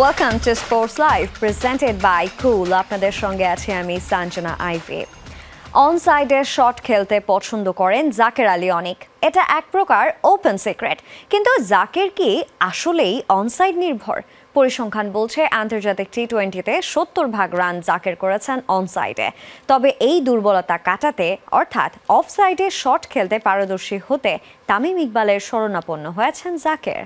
Welcome to Sports Live presented by Cool. আপনাদের সঙ্গে আছি আমি সঞ্জনা আইভি। অনসাইডে শট খেলতে পছন্দ করেন জাকের আলী অনেক। এটা এক প্রকার ওপেন সিক্রেট, কিন্তু জাকের কি আসলেই অনসাইড নির্ভর? পরিসংখ্যান বলছে আন্তর্জাতিক টি-20তে 70% রান জাকের করেছেন অনসাইডে। তবে এই দুর্বলতা কাটাতে অর্থাৎ অফসাইডে শট খেলতে পারদর্শী হতে তামিম ইকবালের শরণাপন্ন হয়েছেন জাকের।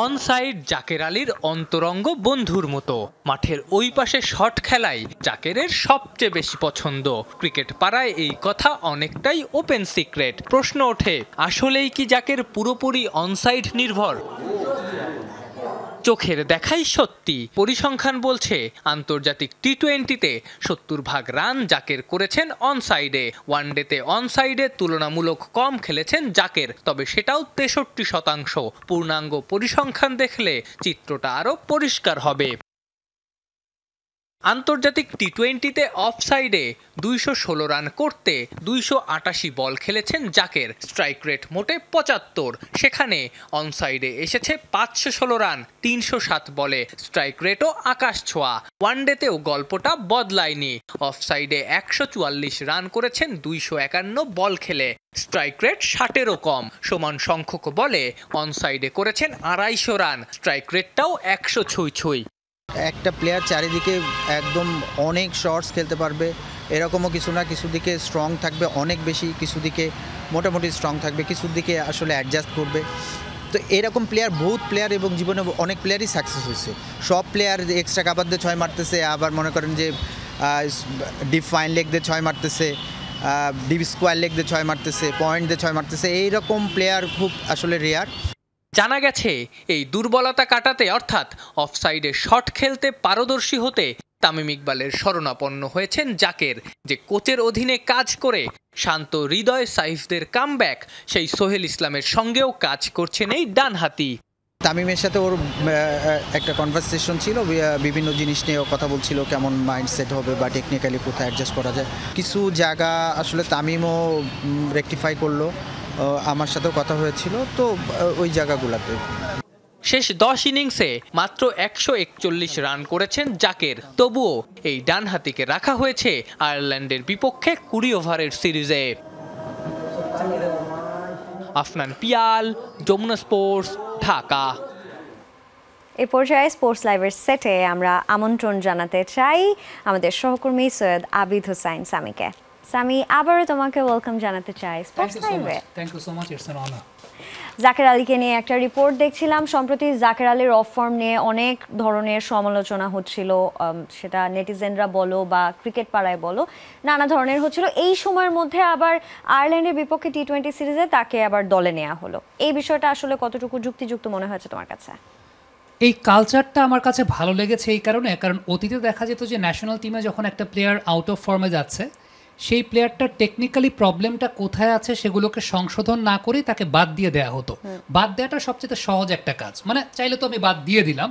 অনসাইড জাকের আলীর অন্তরঙ্গ বন্ধুর মতো। মাঠের ওই পাশে শট খেলাই জাকেরের সবচেয়ে বেশি পছন্দ। ক্রিকেট পাড়ায় এই কথা অনেকটাই ওপেন সিক্রেট। প্রশ্ন ওঠে, আসলেই কি জাকের পুরোপুরি অনসাইড নির্ভর? চোখের দেখাই সত্যি। পরিসংখ্যান বলছে আন্তর্জাতিক টি-20তে 70% রান জাকের করেছেন অনসাইডে। ওয়ানডেতে অনসাইডে তুলনামূলক কম খেলেছেন জাকের, তবে সেটাও 63%। পূর্ণাঙ্গ পরিসংখ্যান দেখলে চিত্রটা আরও পরিষ্কার হবে। আন্তর্জাতিক টি-20তে অফসাইডে 216 রান করতে 288 বল খেলেছেন জাকের। স্ট্রাইক রেট মোটে 75। সেখানে অনসাইডে এসেছে 516 রান 307 বলে। স্ট্রাইক রেটও আকাশ ছোঁয়া। ওয়ানডেতেও গল্পটা বদলায়নি। অফসাইডে 144 রান করেছেন 251 বল খেলে। স্ট্রাইক রেট 60-এরও কম। সমান সংখ্যক বলে অনসাইডে করেছেন 250 রান। স্ট্রাইক রেটটাও 100 ছুঁই। একটা প্লেয়ার চারিদিকে একদম অনেক শটস খেলতে পারবে এরকমও কিছু না। কিছু দিকে স্ট্রং থাকবে অনেক বেশি, কিছু দিকে মোটামুটি স্ট্রং থাকবে, কিছু দিকে আসলে অ্যাডজাস্ট করবে। তো এরকম প্লেয়ার বহুত প্লেয়ার এবং জীবনে অনেক প্লেয়ারই সাকসেস হয়েছে। সব প্লেয়ার এক্সট্রা কাভার দিয়ে 6 মারতেছে, আবার মনে করেন যে ডিপ ফাইন লেগ দিয়ে 6 মারতেছে, ডিপ স্কোয়ার লেগ দিয়ে 6 মারতেছে, পয়েন্ট দিয়ে 6 মারতেছে। এইরকম প্লেয়ার খুব আসলে রেয়ার। জানা গেছে এই দুর্বলতা কাটাতে অর্থাৎ অফসাইডে শট খেলতে পারদর্শী হতে তামিম ইকবালের শরণাপন্ন হয়েছেন জাকের। যে কোচের অধীনে কাজ করে শান্ত হৃদয় সাইফদের কামব্যাক, সেই সোহেল ইসলামের সঙ্গেও কাজ করছেন এই ডানহাতি। তামিমের সাথে ওর একটা কনভারসেশন ছিল, বিভিন্ন জিনিস নিয়ে কথা বলছিল, কেমন মাইন্ডসেট হবে বা টেকনিক্যালি কোথায় অ্যাডজাস্ট করা যায়। কিছু জায়গা আসলে তামিমও রেকটিফাই করলো, আমার সাথেও কথা হয়েছিল, তো ওই জায়গাগুলোতে। শেষ 10 ইনিংসে মাত্র 141 রান করেছেন জাকের। তবুও এই ডানহাতিকে রাখা হয়েছে আয়ারল্যান্ডের বিপক্ষে 20 ওভারের সিরিজে। আফনান পিয়াল, যমুনা স্পোর্টস, ঢাকা। এই পর্যায়ে স্পোর্টস লাইভের সেটে আমরা আমন্ত্রণ জানাতে চাই আমাদের সহকর্মী সৈয়দ আবিদ হোসাইন সামিকে। সামি, আবারও তোমাকে ওয়েলকাম জানাতে চাই স্পোর্টস লাইভে। Thank you so much, it's an honour. Zaker আলীকে নিয়ে একটা রিপোর্ট দেখছিলাম সম্প্রতি। জাকের আলীর অফ ফর্ম নিয়ে অনেক ধরনের সমালোচনা হচ্ছিল, সেটা নেটিজেনরা বলো বা ক্রিকেট পাড়ায় বলো, নানা ধরনের হচ্ছিল। এই সময়ের মধ্যে আবার আয়ারল্যান্ডের বিপক্ষে টি-20 সিরিজে তাকে আবার দলে নেওয়া হলো। এই বিষয়টা আসলে কতটুকু যুক্তিযুক্ত মনে হয়েছে তোমার কাছে? এই কালচারটা আমার কাছে ভালো লেগেছে এই কারণে, কারণ অতীতে দেখা যেত যে ন্যাশনাল টিমে যখন একটা প্লেয়ার আউট অফ ফর্মে যাচ্ছে, সেই প্লেয়ারটার টেকনিক্যালি প্রবলেমটা কোথায় আছে সেগুলোকে সংশোধন না করেই তাকে বাদ দিয়ে দেওয়া হতো। বাদ দেওয়াটা সবচেয়ে সহজ একটা কাজ, মানে চাইলে তো আমি বাদ দিয়ে দিলাম।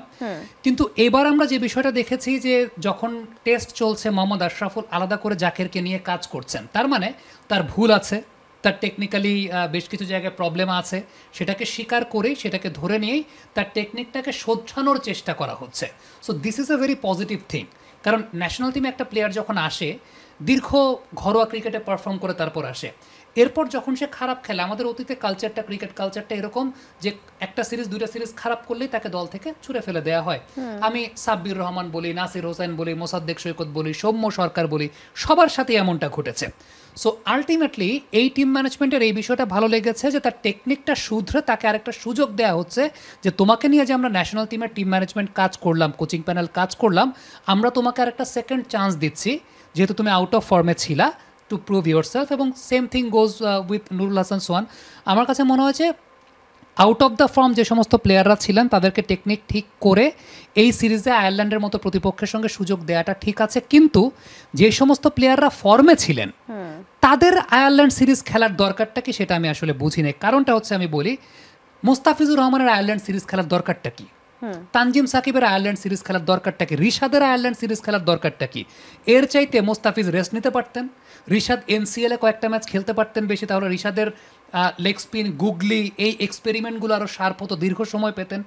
কিন্তু এবার আমরা যে বিষয়টা দেখেছি যে যখন টেস্ট চলছে, মোহাম্মদ আশরাফুল আলাদা করে জাকেরকে নিয়ে কাজ করছেন, তার মানে তার ভুল আছে, তার টেকনিক্যালি বেশ কিছু জায়গায় প্রবলেম আছে, সেটাকে স্বীকার করেই সেটাকে ধরে নিয়েই তার টেকনিকটাকে শোধরানোর চেষ্টা করা হচ্ছে। So this is a very positive thing, কারণ ন্যাশনাল টিমে একটা প্লেয়ার যখন আসে, দীর্ঘ ঘরোয়া ক্রিকেটে পারফর্ম করে তারপর আসে, এরপর যখন সে খারাপ খেলে, আমাদের অতীতে কালচারটা, ক্রিকেট কালচারটা এরকম যে একটা সিরিজ 2টা সিরিজ খারাপ করলেই তাকে দল থেকে ছুড়ে ফেলে দেওয়া হয়। আমি সাব্বির রহমান বলি, নাসির হোসেন বলি, মোসাদ্দেক সৈকত বলি, সৌম্য সরকার বলি, সবার সাথে এমনটা ঘটেছে। সো আলটিমেটলি এই টিম ম্যানেজমেন্টের এই বিষয়টা ভালো লেগেছে যে তার টেকনিকটা শুধরে তাকে আরেকটা সুযোগ দেওয়া হচ্ছে যে তোমাকে নিয়ে যে আমরা ন্যাশনাল টিমের টিম ম্যানেজমেন্ট কাজ করলাম, কোচিং প্যানেল কাজ করলাম, আমরা তোমাকে আরেকটা সেকেন্ড চান্স দিচ্ছি, যেহেতু তুমি আউট অফ ফর্মে ছিলা, টু প্রুভ ইউর সেলফ। এবং same thing goes with Nurul Hasan Sohan. আমার কাছে মনে হয়েছে আউট অফ দ্য ফর্ম যে সমস্ত প্লেয়াররা ছিলেন তাদেরকে টেকনিক ঠিক করে এই সিরিজে আয়ারল্যান্ডের মতো প্রতিপক্ষের সঙ্গে সুযোগ দেওয়াটা ঠিক আছে, কিন্তু যে সমস্ত প্লেয়াররা ফর্মে ছিলেন তাদের আয়ারল্যান্ড সিরিজ খেলার দরকারটা কি সেটা আমি আসলে বুঝি না। কারণটা হচ্ছে, আমি বলি, মুস্তাফিজুর রহমানের আয়ারল্যান্ড সিরিজ খেলার দরকারটা কি? তানজিম সাকিবের আয়ারল্যান্ড সিরিজ খেলার দরকারটা কি? রিশাদের আয়ারল্যান্ড সিরিজ খেলার দরকারটা কি? এর চাইতে মুস্তাফিজ রেস্ট নিতে পারতেন, রিশাদ এনসিএলে কয়েকটা ম্যাচ খেলতে পারতেন বেশি, তাহলে রিশাদের লেগ স্পিন, গুগলি, এই এক্সপেরিমেন্টগুলো আরও শার্প হতো, দীর্ঘ সময় পেতেন।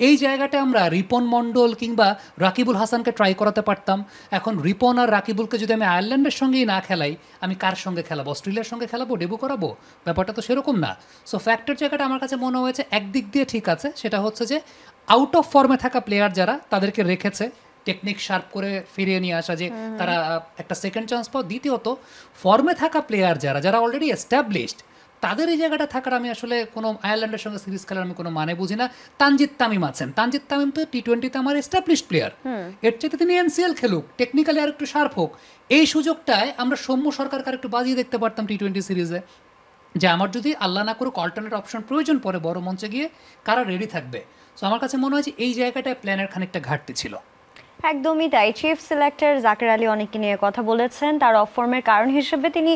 এই জায়গাটা আমরা রিপন মণ্ডল কিংবা রাকিবুল হাসানকে ট্রাই করাতে পারতাম। এখন রিপন আর রাকিবুলকে যদি আমি আয়ারল্যান্ডের সঙ্গেই না খেলাই, আমি কার সঙ্গে খেলাবো? অস্ট্রেলিয়ার সঙ্গে খেলাবো, ডেবু করাবো? ব্যাপারটা তো সেরকম না। সো ফ্যাক্টর জায়গাটা আমার কাছে মনে হয়েছে একদিক দিয়ে ঠিক আছে, সেটা হচ্ছে যে আউট অফ ফর্মে থাকা প্লেয়ার যারা, তাদেরকে রেখেছে টেকনিক শার্প করে ফিরিয়ে নিয়ে আসা, যে তারা একটা সেকেন্ড চান্স পাও। দ্বিতীয়ত ফর্মে থাকা প্লেয়ার যারা অলরেডি এস্টাবলিশড, তাদের এই জায়গাটা থাকার আমি আসলে কোনো আয়ারল্যান্ডের সঙ্গে সিরিজ খেলার আমি কোনো মানে বুঝি না। তানজিদ তামিম আছেন, তানজিদ তামিম তো টি-20তে আমার এস্টাবলিশড প্লেয়ার, এর চাইতে তিনি এনসিএল খেলুক, টেকনিক্যালি আর একটু শার্প হোক। এই সুযোগটায় আমরা সৌম্য সরকারকে আর একটু বাজিয়ে দেখতে পারতাম টি-20 সিরিজে, যে আমার যদি আল্লাহ না করুক অল্টারনেট অপশন প্রয়োজন পড়ে বড় মঞ্চে গিয়ে, কারা রেডি থাকবে। সো আমার কাছে মনে হয় যে এই জায়গাটায় প্ল্যানের খানিকটা ঘাটতি ছিল। একদমই তাই। চিফ সিলেক্টর জাকের আলী অনেককে নিয়ে কথা বলেছেন। তার অফ ফর্মের কারণ হিসেবে তিনি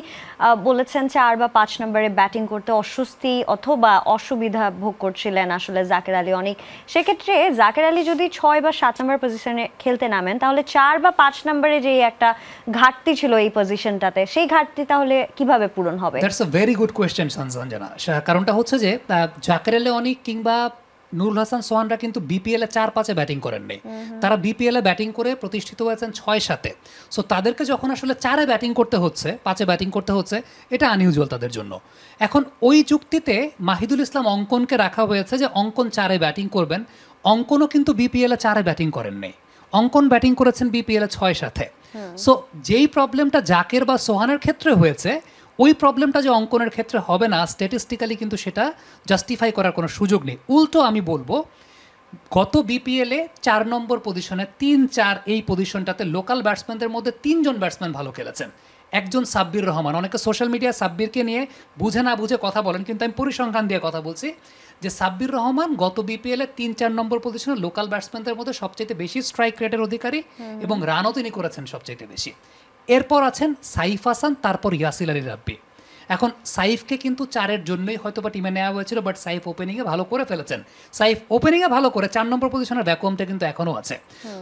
বলেছেন 4 বা 5 নম্বরে ব্যাটিং করতে অস্বস্তি অথবা অসুবিধা ভোগ করছিলেন আসলে জাকের আলী অনেক। সেক্ষেত্রে জাকের আলী যদি 6 বা 7 নম্বর পজিশনে খেলতে নামেন, তাহলে 4 বা 5 নম্বরে যে একটা ঘাটতি ছিল এই পজিশনটাতে, সেই ঘাটতি তাহলে কিভাবে পূরণ হবে? That's a very good question Sanjana. কারণটা হচ্ছে যে জাকের আলী অনেক কিংবা নুরুল হাসান সোহানরা কিন্তু বিপিএলে 4-5-এ ব্যাটিং করেননি, তারা বিপিএলে ব্যাটিং করে প্রতিষ্ঠিত হয়েছেন 6-7-এ। সো তাদেরকে যখন আসলে 4-এ ব্যাটিং করতে হচ্ছে, 5-এ ব্যাটিং করতে হচ্ছে, এটা আনইউজুয়াল তাদের জন্য। এখন ওই যুক্তিতে মাহিদুল ইসলাম অঙ্কনকে রাখা হয়েছে যে অঙ্কন 4-এ ব্যাটিং করবেন। অঙ্কনও কিন্তু বিপিএলে 4-এ ব্যাটিং করেননি, অঙ্কন ব্যাটিং করেছেন বিপিএলে 6-7-এ। সো যেই প্রবলেমটা জাকের বা সোহানের ক্ষেত্রে হয়েছে, ওই প্রবলেমটা যে অঙ্কনের ক্ষেত্রে হবে না, স্ট্যাটিস্টিক্যালি কিন্তু সেটা জাস্টিফাই করার কোনো সুযোগ নেই। উল্টো আমি বলবো, গত বিপিএলে 4 নম্বর পজিশনে 3-4 এই পজিশনটাতে লোকাল ব্যাটসম্যানদের মধ্যে 3 জন ব্যাটসম্যান ভালো খেলেছেন। একজন সাব্বির রহমান, অনেকে সোশ্যাল মিডিয়ায় সাব্বিরকে নিয়ে বুঝে না বুঝে কথা বলেন, কিন্তু আমি পরিসংখ্যান দিয়ে কথা বলছি যে সাব্বির রহমান গত বিপিএলে 3-4 নম্বর পজিশনে লোকাল ব্যাটসম্যানদের মধ্যে সবচেয়ে বেশি স্ট্রাইক রেটের অধিকারী এবং রানও তিনি করেছেন সবচেয়ে বেশি। এরপর আছেন সাইফ হাসান, তারপর ইয়াসির আলী রাব্বি। এখন সাইফকে কিন্তু 4-এর জন্যই হয়তো বা টিমে নেওয়া হয়েছিল, বাট সাইফ ওপেনিংয়ে ভালো করে ফেলেছেন। সাইফ ওপেনিংয়ে ভালো করে 4 নম্বর পজিশনের ভ্যাকুয়ামটা কিন্তু এখনও আছে।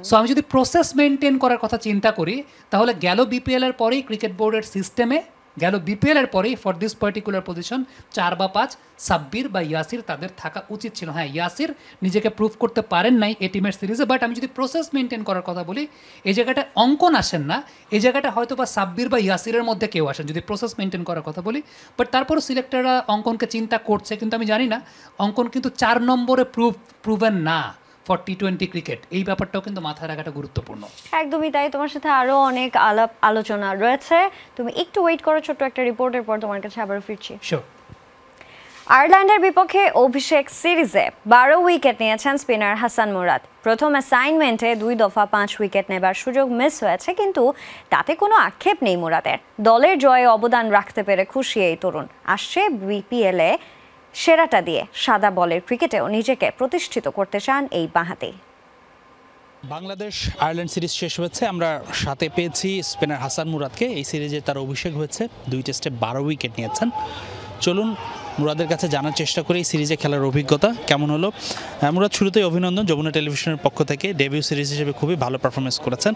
সো আমি যদি প্রসেস মেনটেন করার কথা চিন্তা করি, তাহলে গেল বিপিএলের পরেই ক্রিকেট বোর্ডের সিস্টেমে, গেল বিপিএলের পরেই ফর দিস পার্টিকুলার পজিশন 4 বা 5 সাব্বির বা ইয়াসির তাদের থাকা উচিত ছিল। হ্যাঁ, ইয়াসির নিজেকে প্রুভ করতে পারেন নাই এই টিমের সিরিজে, বাট আমি যদি প্রসেস মেনটেন করার কথা বলি, এই জায়গাটা অঙ্কন আসেন না, এই জায়গাটা হয়তো বা সাব্বির বা ইয়াসিরের মধ্যে কেউ আসেন যদি প্রসেস মেনটেন করার কথা বলি। বাট তারপরও সিলেক্টররা অঙ্কনকে চিন্তা করছে, কিন্তু আমি জানি না অঙ্কন কিন্তু 4 নম্বরে প্রুভেন না ফর টি-20 ক্রিকেট। এই ব্যাপারটাও কিন্তু মাথায় রাখাটা গুরুত্বপূর্ণ। একদমই তাই। তোমার সাথে আরও অনেক আলোচনা রয়েছে, তুমি একটু ওয়েট করো, ছোট্ট একটা রিপোর্টের পর তোমার কাছে আবার ফিরছি। শিওর। আয়ারল্যান্ডের বিপক্ষে অভিষেক সিরিজে 12 উইকেট নিয়েছেন স্পিনার হাসান মুরাদ। প্রথম অ্যাসাইনমেন্টে 2 দফা 5 উইকেট নেবার সুযোগ মিস হয়েছে, কিন্তু তাতে কোনো আক্ষেপ নেই মুরাদের। দলের জয়ে অবদান রাখতে পেরে খুশি এই তরুণ। আসছে বিপিএলে সেরাটা দিয়ে সাদা বলের ক্রিকেটেও নিজেকে প্রতিষ্ঠিত করতে চান এই বাঁহাতি। বাংলাদেশ আয়ারল্যান্ড সিরিজ শেষ হয়েছে, আমরা সাথে পেয়েছি স্পিনার হাসান মুরাদকে। এই সিরিজে তার অভিষেক হয়েছে, 2 টেস্টে 12 উইকেট নিয়েছেন। চলুন মুরাদের কাছে জানার চেষ্টা করি এই সিরিজে খেলার অভিজ্ঞতা কেমন হলো। মুরাদ, শুরুতেই অভিনন্দন, যমুনা টেলিভিশনের পক্ষ থেকে ডেবিউ সিরিজ হিসেবে খুবই ভালো পারফরমেন্স করেছেন।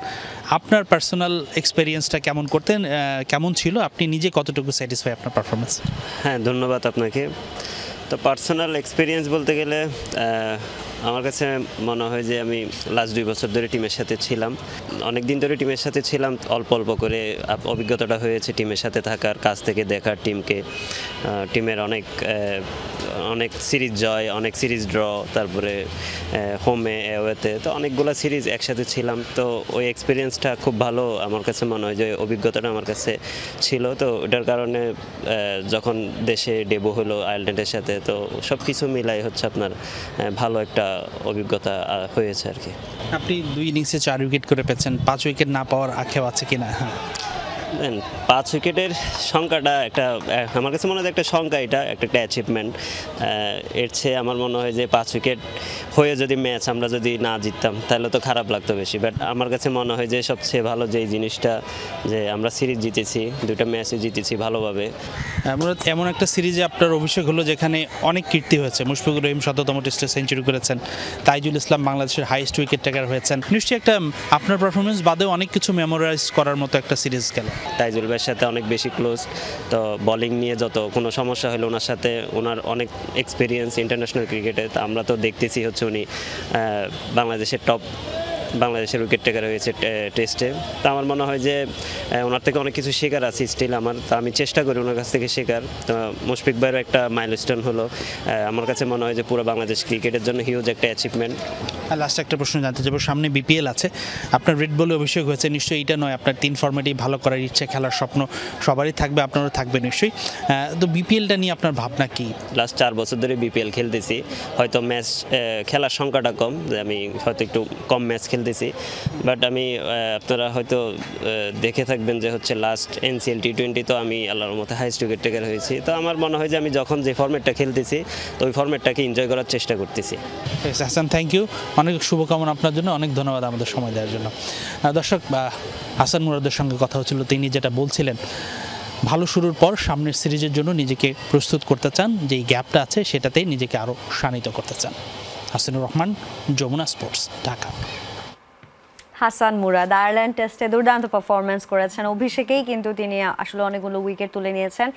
আপনার পার্সোনাল এক্সপেরিয়েন্সটা কেমন ছিল? আপনি নিজে কতটুকু স্যাটিসফাই আপনার পারফরমেন্স? হ্যাঁ, ধন্যবাদ আপনাকে। তো পার্সোনাল এক্সপিরিয়েন্স বলতে গেলে আমার কাছে মনে হয় যে আমি লাস্ট 2 বছর ধরে টিমের সাথে ছিলাম, অনেক দিন ধরে টিমের সাথে ছিলাম। অল্প অল্প করে অভিজ্ঞতাটা হয়েছে টিমের সাথে থাকার, কাছ থেকে দেখার টিমকে, টিমের অনেক সিরিজ জয়, অনেক সিরিজ ড্র, তারপরে হোমে অ্যাওয়েতে, তো অনেকগুলো সিরিজ একসাথে ছিলাম। তো ওই এক্সপিরিয়েন্সটা খুব ভালো আমার কাছে মনে হয়, যে অভিজ্ঞতাটা আমার কাছে ছিল। তো ওটার কারণে যখন দেশে ডেবু হলো আয়ারল্যান্ডের সাথে, তো সব কিছু মিলাই হচ্ছে আপনার ভালো একটা অভিজ্ঞতা হয়েছে আর কি। আপনি 2 ইনিংসে 4 উইকেট করে পেয়েছেন, 5 উইকেট না পাওয়ার আক্ষেপ আছে কিনা? 5 উইকেটের সংখ্যাটা আমার কাছে মনে হয় একটা সংখ্যা, এটা একটা অ্যাচিভমেন্ট। এর চেয়ে আমার মনে হয় যে 5 উইকেট হয়ে যদি ম্যাচ আমরা যদি না জিততাম তাহলে তো খারাপ লাগতো বেশি। বাট আমার কাছে মনে হয় যে সবচেয়ে ভালো যেই জিনিসটা, যে আমরা সিরিজ জিতেছি, 2টা ম্যাচে জিতেছি ভালোভাবে। এমন একটা সিরিজে আপনার অভিষেক হলো যেখানে অনেক কীর্তি হয়েছে। মুশফিকুর রহিম 17তম টেস্টে সেঞ্চুরি করেছেন, তাইজুল ইসলাম বাংলাদেশের হাইয়েস্ট উইকেট টেকার হয়েছেন। নিশ্চয়ই একটা আপনার পারফরমেন্স বাদেও অনেক কিছু মেমোরাইজ করার মতো একটা সিরিজ খেলা। তাইজুল ভাইয়ের সাথে অনেক বেশি ক্লোজ। তো বোলিং নিয়ে যত কোনো সমস্যা হলো ওনার সাথে, ওনার অনেক এক্সপিরিয়েন্স ইন্টারন্যাশনাল ক্রিকেটে। তো আমরা তো দেখতেছি হচ্ছে উনি বাংলাদেশের উইকেট টেকার হয়েছে টেস্টে। তো আমার মনে হয় যে ওনার থেকে অনেক কিছু শেখার আছে স্টিল আমার। তো আমি চেষ্টা করি ওনার কাছ থেকে শেখার। তো মুশফিক ভাইয়েরও একটা মাইলস্টোন হলো, আমার কাছে মনে হয় যে পুরো বাংলাদেশ ক্রিকেটের জন্য হিউজ একটা অ্যাচিভমেন্ট। লাস্ট একটা প্রশ্ন জানতে চাইবো, সামনে বিপিএল আছে, আপনার রেড বলে অভিষেক হয়েছে, নিশ্চয়ই এটা নয় আপনার 3 ফরম্যাটেই ভালো করার ইচ্ছে, খেলার স্বপ্ন সবারই থাকবে, আপনারও থাকবে নিশ্চয়ই। তো বিপিএলটা নিয়ে আপনার ভাবনা কি? লাস্ট 4 বছর ধরে বিপিএল খেলতেছি, হয়তো ম্যাচ খেলার সংখ্যাটা কম, আমি হয়তো একটু কম ম্যাচ খেলতেছি, বাট আমি আপনারা হয়তো দেখে থাকবেন যে হচ্ছে লাস্ট NCL T20 তো আমি আল্লাহর মতো হাইস্ট উইকেট টেকার হয়েছি। তো আমার মনে হয় যে আমি যখন যে ফরম্যাটটা খেলতেছি তো ওই ফরম্যাটটাকে এনজয় করার চেষ্টা করতেছি। হাসান, থ্যাংক ইউ, অনেক শুভকামনা আপনার জন্য, অনেক ধন্যবাদ আমাদের সময় দেওয়ার জন্য। দর্শক, হাসান মুরাদের সঙ্গে কথা হচ্ছিল, তিনি যেটা বলছিলেন ভালো শুরুর পর সামনের সিরিজের জন্য নিজেকে প্রস্তুত করতে চান, যেই গ্যাপটা আছে সেটাতেই নিজেকে আরও শানিত করতে চান। হাসানুর রহমান, যমুনা স্পোর্টস, ঢাকা। হাসান মুরাদ আয়ারল্যান্ড টেস্টে দুর্দান্ত পারফরমেন্স করেছেন। অভিষেকেই কিন্তু তিনি আসলে অনেকগুলো উইকেট তুলে নিয়েছেন।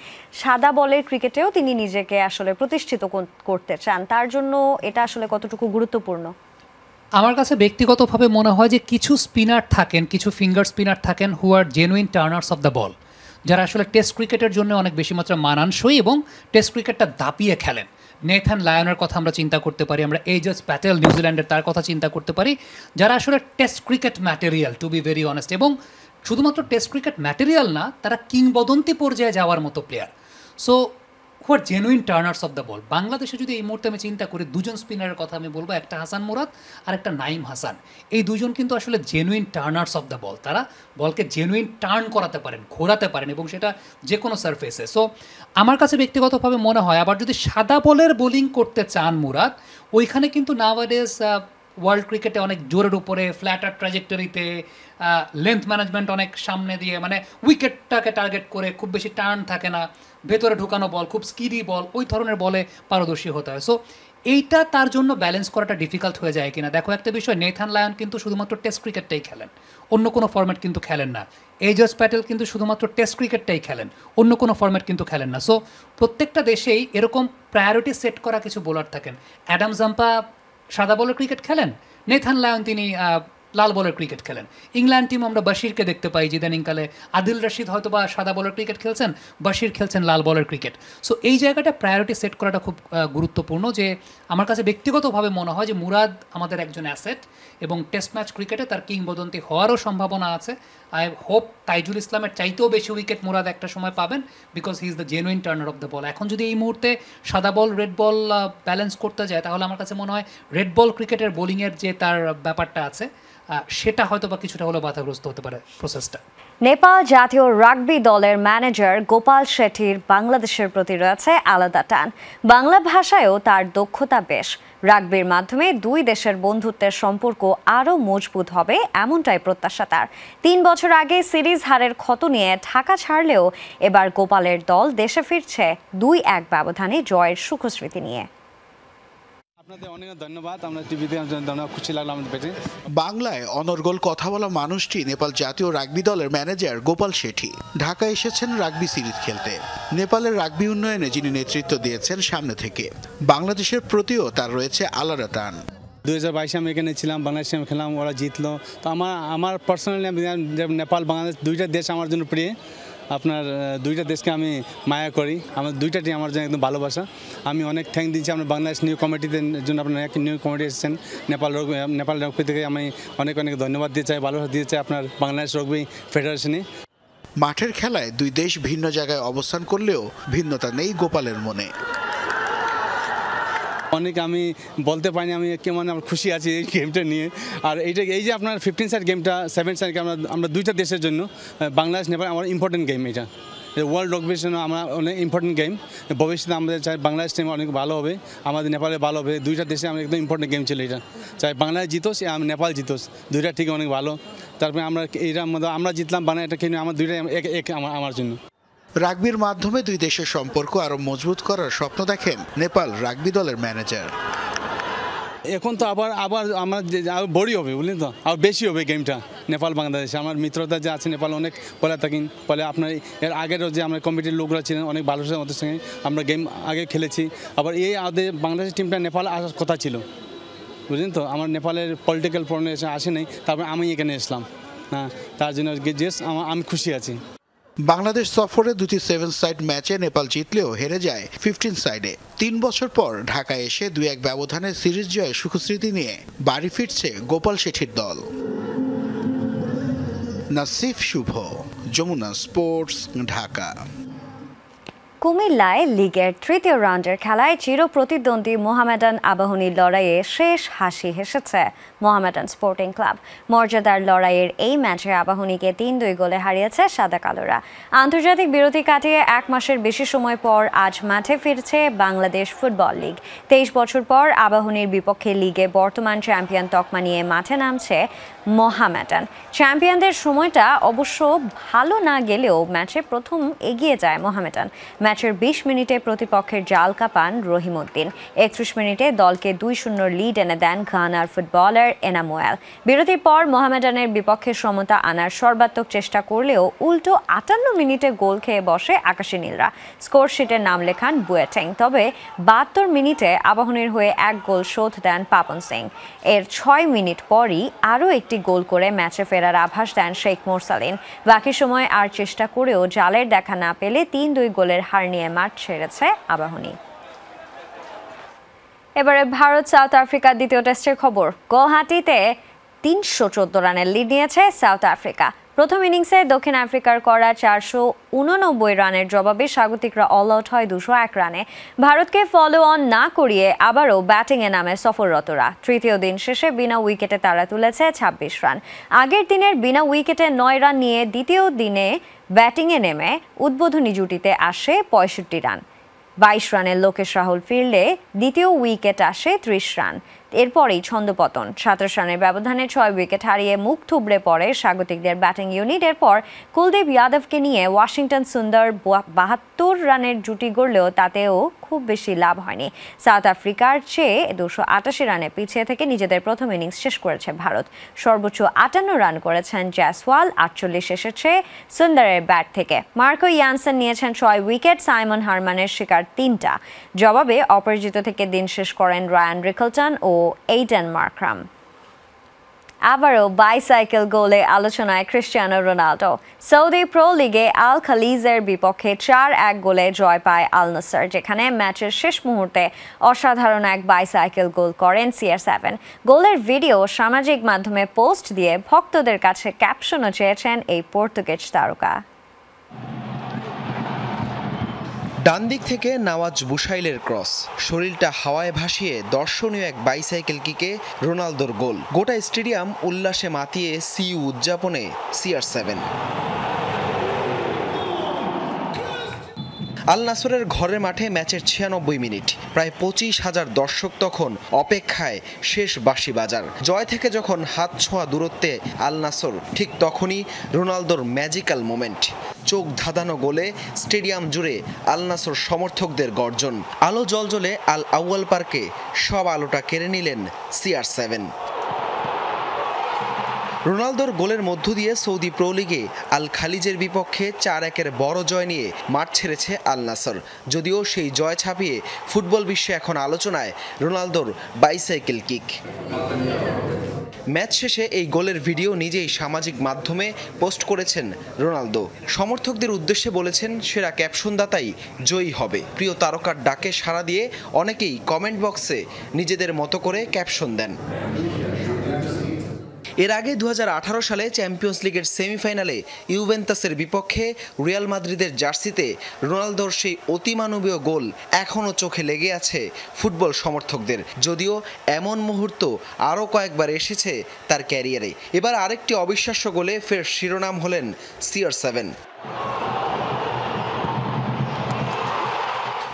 সাদা বলের ক্রিকেটেও তিনি নিজেকে আসলে প্রতিষ্ঠিত করতে চান, তার জন্য এটা আসলে কতটুকু গুরুত্বপূর্ণ? আমার কাছে ব্যক্তিগতভাবে মনে হয় যে কিছু স্পিনার থাকেন, কিছু ফিঙ্গার স্পিনার থাকেন who are genuine turners of the ball, যারা আসলে টেস্ট ক্রিকেটের জন্য অনেক বেশি মাত্রা মানানসই এবং টেস্ট ক্রিকেটটা দাপিয়ে খেলেন। নেথান লায়নের কথা আমরা চিন্তা করতে পারি, আমরা এইজাজ প্যাটেল নিউজিল্যান্ডের তার কথা চিন্তা করতে পারি, যারা আসলে test cricket material, to be very honest, এবং শুধুমাত্র টেস্ট ক্রিকেট ম্যাটেরিয়াল না, তারা কিংবদন্তি পর্যায়ে যাওয়ার মতো player. So who are genuine turners of the ball. বাংলাদেশে যদি এই মুহূর্তে আমি চিন্তা করি, দুজন স্পিনারের কথা আমি বলবো, একটা হাসান মুরাদ আর একটা নাইম হাসান। এই দুজন কিন্তু আসলে জেনুইন টার্নার্স অফ দ্য বল, তারা বলকে জেনুইন টার্ন করাতে পারেন, ঘোরাতে পারেন, এবং সেটা যে কোনো সারফেসে। সো আমার কাছে ব্যক্তিগতভাবে মনে হয়, আবার যদি সাদা বলের বোলিং করতে চান মুরাদ, ওইখানে কিন্তু নাওয়াডেজ ওয়ার্ল্ড ক্রিকেটে অনেক জোরের উপরে ফ্ল্যাটার ট্র্যাজেক্টরিতে লেন্থ ম্যানেজমেন্ট অনেক সামনে দিয়ে, মানে উইকেটটাকে টার্গেট করে খুব বেশি টার্ন থাকে না, ভেতরে ঢুকানো বল, খুব স্কিডি বল, ওই ধরনের বলে পারদর্শী হতে হয়। সো এইটা তার জন্য ব্যালেন্স করাটা ডিফিকাল্ট হয়ে যায় কিনা। দেখো একটা বিষয়, নেথান লায়ন কিন্তু শুধুমাত্র টেস্ট ক্রিকেটটাই খেলেন, অন্য কোনো ফরম্যাট কিন্তু খেলেন না। এইজাজ প্যাটেল কিন্তু শুধুমাত্র টেস্ট ক্রিকেটটাই খেলেন, অন্য কোনো ফরম্যাট কিন্তু খেলেন না। সো প্রত্যেকটা দেশেই এরকম প্রায়োরিটি সেট করা কিছু বোলার থাকেন। অ্যাডাম জাম্পা সাদা বলের ক্রিকেট খেলেন, নেথান লায়ন তিনি লাল বলের ক্রিকেট খেলেন। ইংল্যান্ড টিম আমরা বাশিরকে দেখতে পাই ইদানিংকালে, আদিল রশিদ হয়তো বা সাদা বলের ক্রিকেট খেলছেন, বাশির খেলছেন লাল বলের ক্রিকেট। সো এই জায়গাটা প্রায়োরিটি সেট করাটা খুব গুরুত্বপূর্ণ। যে আমার কাছে ব্যক্তিগতভাবে মনে হয় যে মুরাদ আমাদের একজন অ্যাসেট, এবং টেস্ট ম্যাচ ক্রিকেটে তার কিংবদন্তি হওয়ারও সম্ভাবনা আছে। আই হোপ তাইজুল ইসলামের চাইতেও বেশি উইকেট মুরাদ একটা সময় পাবেন, because he is the genuine Turner of the বল। এখন যদি এই মুহূর্তে সাদা বল রেড বল ব্যালেন্স করতে যায়, তাহলে আমার কাছে মনে হয় রেড বল ক্রিকেটের বোলিংয়ের যে তার ব্যাপারটা আছে, সেটা হয়তো বা কিছুটা হলেও বাধাগ্রস্ত হতে পারে প্রসেসটা। নেপাল জাতীয় রাগবি দলের ম্যানেজার গোপাল শেঠির বাংলাদেশের প্রতি রয়েছে আলাদা টান। বাংলা ভাষায়ও তার দক্ষতা বেশ। রাগবির মাধ্যমে দুই দেশের বন্ধুত্বের সম্পর্ক আরও মজবুত হবে, এমনটাই প্রত্যাশা তার। 3 বছর আগে সিরিজ হারের ক্ষত নিয়ে ঢাকা ছাড়লেও এবার গোপালের দল দেশে ফিরছে 2-1 ব্যবধানে জয়ের সুখস্মৃতি নিয়ে। আপনাদের অনেক ধন্যবাদ, আমরা টিভিতে খুশি লাগলো আমাদের পেটে। বাংলায় অনর্গল কথা বলা মানুষটি নেপাল জাতীয় রাগবি দলের ম্যানেজার গোপাল শেঠি। ঢাকায় এসেছেন রাগবি সিরিজ খেলতে। নেপালের রাগবি উন্নয়নে যিনি নেতৃত্ব দিয়েছেন সামনে থেকে, বাংলাদেশের প্রতিও তার রয়েছে আলাদা টান। 2022 আমি এখানে ছিলাম, বাংলাদেশে আমি খেলাম, ওরা জিতলো। তো আমার পার্সোনালি নেপাল বাংলাদেশ দুইটা দেশ আমার জন্য প্রিয়। আপনার দুইটা দেশকে আমি মায়া করি, আমার দুইটা টিম আমার জন্য একদম ভালোবাসা। আমি অনেক থ্যাংক দিচ্ছি আপনার বাংলাদেশ নিউ কমিটিদের জন্য, আপনার এক নিউ কমিটি এসেছেন নেপাল রাগবি থেকে, আমি অনেক ধন্যবাদ দিতে চাই, ভালোবাসা দিতে চাই আপনার বাংলাদেশ রাগবি ফেডারেশনে। মাঠের খেলায় দুই দেশ ভিন্ন জায়গায় অবস্থান করলেও ভিন্নতা নেই গোপালের মনে। অনেক আমি বলতে পারিনি, আমি কেমন আমার খুশি আছি এই গেমটা নিয়ে। আর এই যে আপনার 15 সাইড গেমটা, 7 সাইড আমরা দুইটা দেশের জন্য, বাংলাদেশ নেপাল আমার ইম্পর্টেন্ট গেম। এটা ওয়ার্ল্ড রাগবির জন্য আমরা অনেক ইম্পর্টেন্ট গেম। ভবিষ্যতে আমাদের চাই বাংলাদেশ টিম অনেক ভালো হবে, আমাদের নেপালে ভালো হবে। দুইটা দেশে আমার একদম ইম্পর্টেন্ট গেম ছিল এটা। চাই বাংলাদেশ জিতোস, নেপাল জিতোস, দুইটা ঠিক অনেক ভালো। তারপরে আমরা এইটার মধ্যে আমরা জিতলাম, বাংলা এটা কিনে আমার দুইটাই এক আমার জন্য। রাগবির মাধ্যমে দুই দেশের সম্পর্ক আরো মজবুত করার স্বপ্ন দেখেন নেপাল রাগবি দলের ম্যানেজার। এখন তো আবার আমার বড়ি হবে, বুঝলেন তো, আর বেশি হবে গেমটা। নেপাল বাংলাদেশ আমার মিত্রতা যে আছে নেপাল অনেক বলে থাকেন বলে আপনার এর আগেরও যে আমরা কমিটির লোকরা ছিলেন অনেক ভালো সাথে ওদের সঙ্গে আমরা গেম আগে খেলেছি আবার এই বাংলাদেশ টিমটা নেপাল আসার কথা ছিল বুঝলেন তো আমার নেপালের পলিটিক্যাল প্রবলেম আসে নাই তারপরে আমি এখানে এসলাম হ্যাঁ তার জন্য আমি খুশি আছি বাংলাদেশ সফরে দুটি 7 সাইড ম্যাচে নেপাল জিতলেও হেরে যায় 15 সাইডে 3 বছর পর ঢাকায় এসে 2-1 ব্যবধানে সিরিজ জয়ে সুখস্মৃতি নিয়ে বাড়ি ফিরছে গোপাল শেঠির দল। নাসিফ শুভ, যমুনা স্পোর্টস, ঢাকা। কুমিল্লায় লিগের তৃতীয় রাউন্ডের খেলায় চির প্রতিদ্বন্দ্বী মোহামেডান আবাহনীর লড়াইয়ে শেষ হাসি হেসেছে মোহামেডান স্পোর্টিং ক্লাব। মর্যাদার লড়াইয়ের এই ম্যাচে আবাহনীকে 3-2 গোলে হারিয়েছে সাদা কালোরা। আন্তর্জাতিক বিরতি কাটিয়ে 1 মাসের বেশি সময় পর আজ মাঠে ফিরছে বাংলাদেশ ফুটবল লিগ। 23 বছর পর আবাহনীর বিপক্ষে লিগে বর্তমান চ্যাম্পিয়ন তকমা নিয়ে মাঠে নামছে মোহামেডান। চ্যাম্পিয়নদের সময়টা অবশ্য ভালো না গেলেও ম্যাচে প্রথম এগিয়ে যায় মোহামেডান। ম্যাচের 20 মিনিটে প্রতিপক্ষের জাল কাপান রহিমউদ্দিন। 31 মিনিটে দলকে 2-0 লিড এনে দেন ঘানার ফুটবলার এনামুয়েল। বিরতির পর মোহামেডানের বিপক্ষে সমতা আনার সর্বাত্মক চেষ্টা করলেও উল্টো 58 মিনিটে গোল খেয়ে বসে আকাশী নীলরা। স্কোর শিটে নাম লেখান বুয়েটেং। তবে 72 মিনিটে আবাহনীর হয়ে 1 গোল শোধ দেন পাপন সিং। এর 6 মিনিট পরই আরও একটি গোল করে ম্যাচে ফেরার আভাস দেন শেখ মোরসালিন। বাকি সময় আর চেষ্টা করেও জালের দেখা না পেলে 3-2 গোলের হার নিয়ে মাঠ ছেড়েছে আবাহনী। এবারে ভারত সাউথ আফ্রিকার দ্বিতীয় টেস্টের খবর। গুয়াহাটিতে 314 রানের লিড নিয়েছে সাউথ আফ্রিকা। প্রথম ইনিংসে দক্ষিণ আফ্রিকার করা 489 রানের জবাবে স্বাগতিকরা অল আউট হয় 201 রানে। ভারতকে ফলো অন না করিয়ে আবারও ব্যাটিংয়ে নামে সফররতরা। তৃতীয় দিন শেষে বিনা উইকেটে তারা তুলেছে 26 রান। আগের দিনের বিনা উইকেটে 9 রান নিয়ে দ্বিতীয় দিনে ব্যাটিংয়ে নেমে উদ্বোধনী জুটিতে আসে 65 রান। 22 রানের লোকেশ রাহুল ফিল্ডে দ্বিতীয় উইকেট আসে 30 রান। এরপরেই ছন্দপতন। 27 রানের ব্যবধানে 6 উইকেট হারিয়ে মুখ থুবড়ে পড়ে স্বাগতিকদের ব্যাটিং ইউনিট। এরপর কুলদীপ যাদবকে নিয়ে ওয়াশিংটন সুন্দর 72 রানের জুটি গড়লেও তাতেও খুব বেশি লাভ হয়নি। সাউথ আফ্রিকার চেয়ে 288 রানে পিছিয়ে থেকে নিজেদের প্রথম ইনিংস শেষ করেছে ভারত। সর্বোচ্চ 58 রান করেছেন জয়সওয়াল, 48 এসেছে সুন্দরের ব্যাট থেকে। মার্কো ইয়ানসেন নিয়েছেন 6 উইকেট, সাইমন হারমানের শিকার 3টা। জবাবে অপরাজিত থেকে দিন শেষ করেন রায়ান রিকলটন ও এইডেন মার্করাম। আবারও বাইসাইকেল গোলে আলোচনায় ক্রিস্টিয়ানো রোনাল্ডো। সৌদি প্রো লিগে আল খালিজের বিপক্ষে 4-1 গোলে জয় পায় আল নাসর, যেখানে ম্যাচের শেষ মুহূর্তে অসাধারণ এক বাইসাইকেল গোল করেন CR7। গোলের ভিডিও সামাজিক মাধ্যমে পোস্ট দিয়ে ভক্তদের কাছে ক্যাপশনও চেয়েছেন এই পর্তুগিজ তারকা। ডান দিক থেকে নওয়াজ বুসাইলের ক্রস, শরীরটা হাওয়ায় ভাসিয়ে দর্শনীয় এক বাইসাইকেল কিকে রোনালদোর গোল। গোটা স্টেডিয়াম উল্লাসে মাতিয়ে সিইউ উদযাপনে CR7। আল নাসরের ঘরের মাঠে ম্যাচের 96 মিনিট। প্রায় 25,000 দর্শক তখন অপেক্ষায় শেষ বাঁশি বাজার। জয় থেকে যখন হাত ছোঁয়া দূরত্বে আল নাসর, ঠিক তখনই রোনালদোর ম্যাজিক্যাল মোমেন্ট। চোখ ধাঁধানো গোলে স্টেডিয়াম জুড়ে আল নাসর সমর্থকদের গর্জন। আলো জ্বলজ্বলে আল আউয়াল পার্কে সব আলোটা কেড়ে নিলেন CR7। রোনালদোর গোলের মধ্য দিয়ে সৌদি প্রো লিগে আল খালিজের বিপক্ষে 4-1-এর বড় জয় নিয়ে মাঠ ছেড়েছে আল নাসর। যদিও সেই জয় ছাপিয়ে ফুটবল বিশ্বে এখন আলোচনায় রোনালদোর বাইসাইকেল কিক। ম্যাচ শেষে এই গোলের ভিডিও নিজেই সামাজিক মাধ্যমে পোস্ট করেছেন রোনালদো। সমর্থকদের উদ্দেশ্যে বলেছেন, সেরা ক্যাপশনদাতাই জয়ী হবে। প্রিয় তারকার ডাকে সাড়া দিয়ে অনেকেই কমেন্ট বক্সে নিজেদের মতো করে ক্যাপশন দেন। এর আগে 2018 সালে চ্যাম্পিয়ন্স লিগের সেমিফাইনালে ইউভেন্টাসের বিপক্ষে রিয়াল মাদ্রিদের জার্সিতে রোনালদোর সেই অতিমানবীয় গোল এখনও চোখে লেগে আছে ফুটবল সমর্থকদের। যদিও এমন মুহূর্ত আরও কয়েকবার এসেছে তার ক্যারিয়ারে। এবার আরেকটি অবিশ্বাস্য গোলে ফের শিরোনাম হলেন CR7।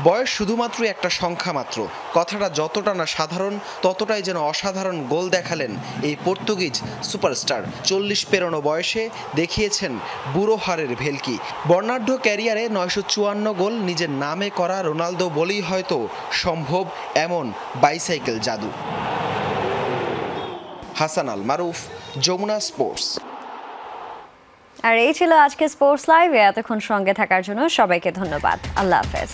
বয়স শুধুমাত্র একটা সংখ্যা মাত্র। কথাটা যতটা না সাধারণ, ততটাই যেন অসাধারণ গোল দেখালেন এই পর্তুগিজ সুপারস্টার। 40 পেরোনো বয়সে দেখিয়েছেন বুড়ো হারের ভেলকি। বর্ণাঢ্য ক্যারিয়ারে 954 গোল নিজের নামে করা রোনালদো বলেই হয়তো সম্ভব এমন বাইসাইকেল জাদু। হাসান আল মারুফ, যমুনা স্পোর্টস। আর এই ছিল আজকে স্পোর্টস লাইভে। এতক্ষণ সঙ্গে থাকার জন্য সবাইকে ধন্যবাদ। আল্লাহ হাফেজ।